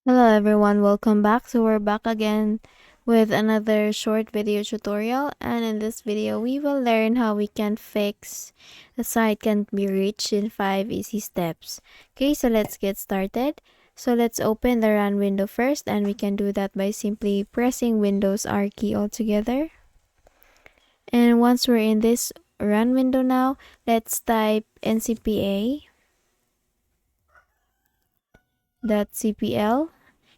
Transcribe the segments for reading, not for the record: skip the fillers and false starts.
Hello everyone, welcome back. So we're back again with another short video tutorial, and in this video we will learn how we can fix the site can't be reached in 5 easy steps. Okay, so let's get started. So let's open the run window first, and we can do that by simply pressing Windows R key altogether. And once we're in this run window now, let's type ncpa.cpl.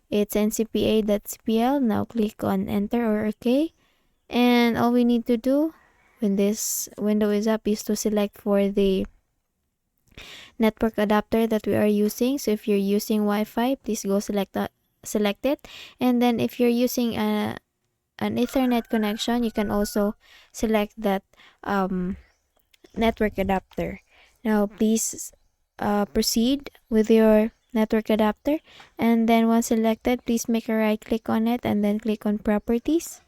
It's ncpa.cpl. Now click on enter or OK. And all we need to do when this window is up is to select for the network adapter that we are using. So if you're using Wi-Fi, please go select it. And then if you're using an Ethernet connection, you can also select that network adapter. Now please proceed with your network adapter, and then once selected, please make a right click on it and then click on properties.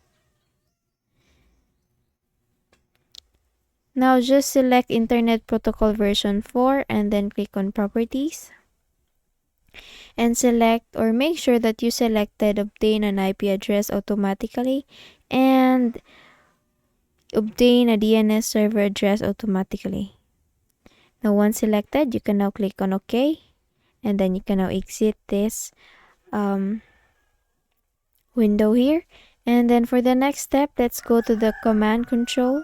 Now just select Internet Protocol version 4 and then click on properties, and select or make sure that you selected obtain an IP address automatically and obtain a DNS server address automatically. Now once selected, you can now click on OK, and then you can now exit this window here. And then for the next step, let's go to the command control.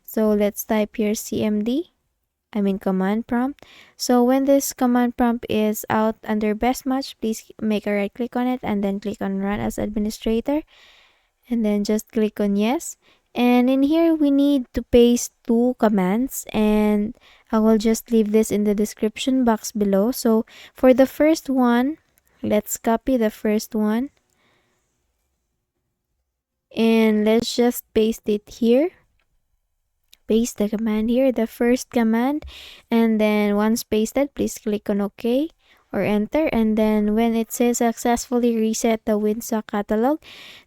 So let's type here command prompt. So when this command prompt is out under best match, please make a right click on it and then click on run as administrator, and then just click on yes. And in here we need to paste two commands, and I will just leave this in the description box below. So for the first one, let's copy the first one and let's just paste it here. Paste the command here, the first command, and then once pasted, please click on OK or enter. And then when it says successfully reset the WinSock catalog,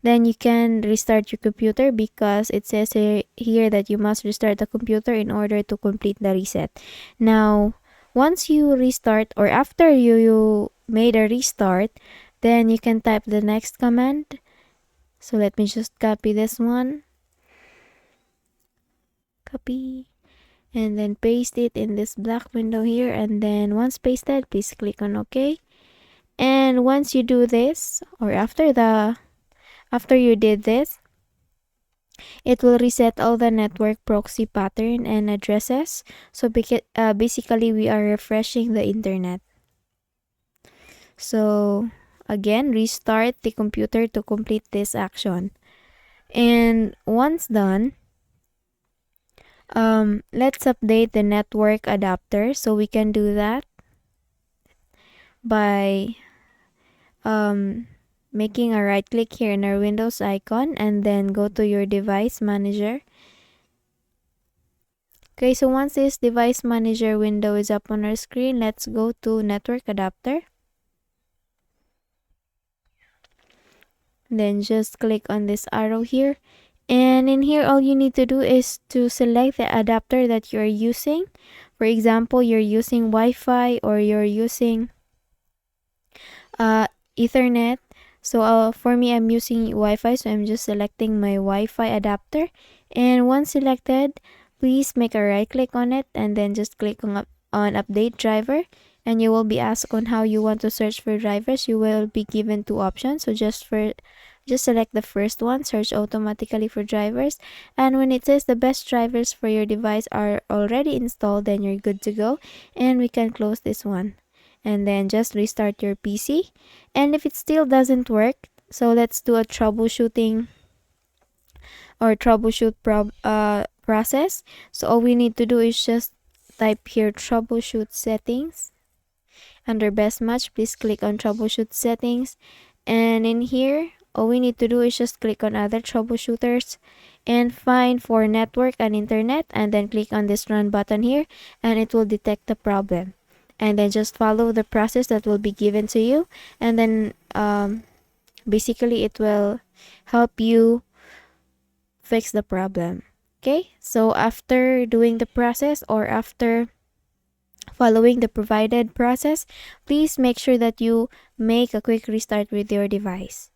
then you can restart your computer, because it says here that you must restart the computer in order to complete the reset. Now once you restart, or after you made a restart, then you can type the next command. So let me just copy this one, copy, and then paste it in this black window here. And then once pasted, please click on OK. And once you do this, or after you did this, it will reset all the network proxy pattern and addresses. So basically we are refreshing the internet. So again, restart the computer to complete this action. And once done, let's update the network adapter. So we can do that by making a right click here in our Windows icon and then go to your device manager. Okay, so once this device manager window is up on our screen, let's go to network adapter. Then just click on this arrow here, and in here all you need to do is to select the adapter that you're using. For example, you're using Wi-Fi or you're using Ethernet. So for me, I'm using Wi-Fi, so I'm just selecting my Wi-Fi adapter. And once selected, please make a right click on it and then just click on update driver, and you will be asked on how you want to search for drivers. You will be given two options. So just select the first one, search automatically for drivers, and when it says the best drivers for your device are already installed, then you're good to go, and we can close this one. And then just restart your PC. And if it still doesn't work, so let's do a troubleshoot process. So all we need to do is just type here troubleshoot settings. Under best match, please click on troubleshoot settings, and in here all we need to do is just click on other troubleshooters and find for network and internet, and then click on this run button here, and it will detect the problem. And then just follow the process that will be given to you, and then basically it will help you fix the problem. Okay, so after doing the process, or after following the provided process, please make sure that you make a quick restart with your device.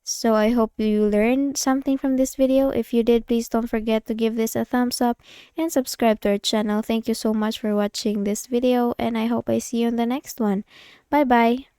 So I hope you learned something from this video. If you did, please don't forget to give this a thumbs up and subscribe to our channel. Thank you so much for watching this video, and I hope I see you in the next one. Bye bye.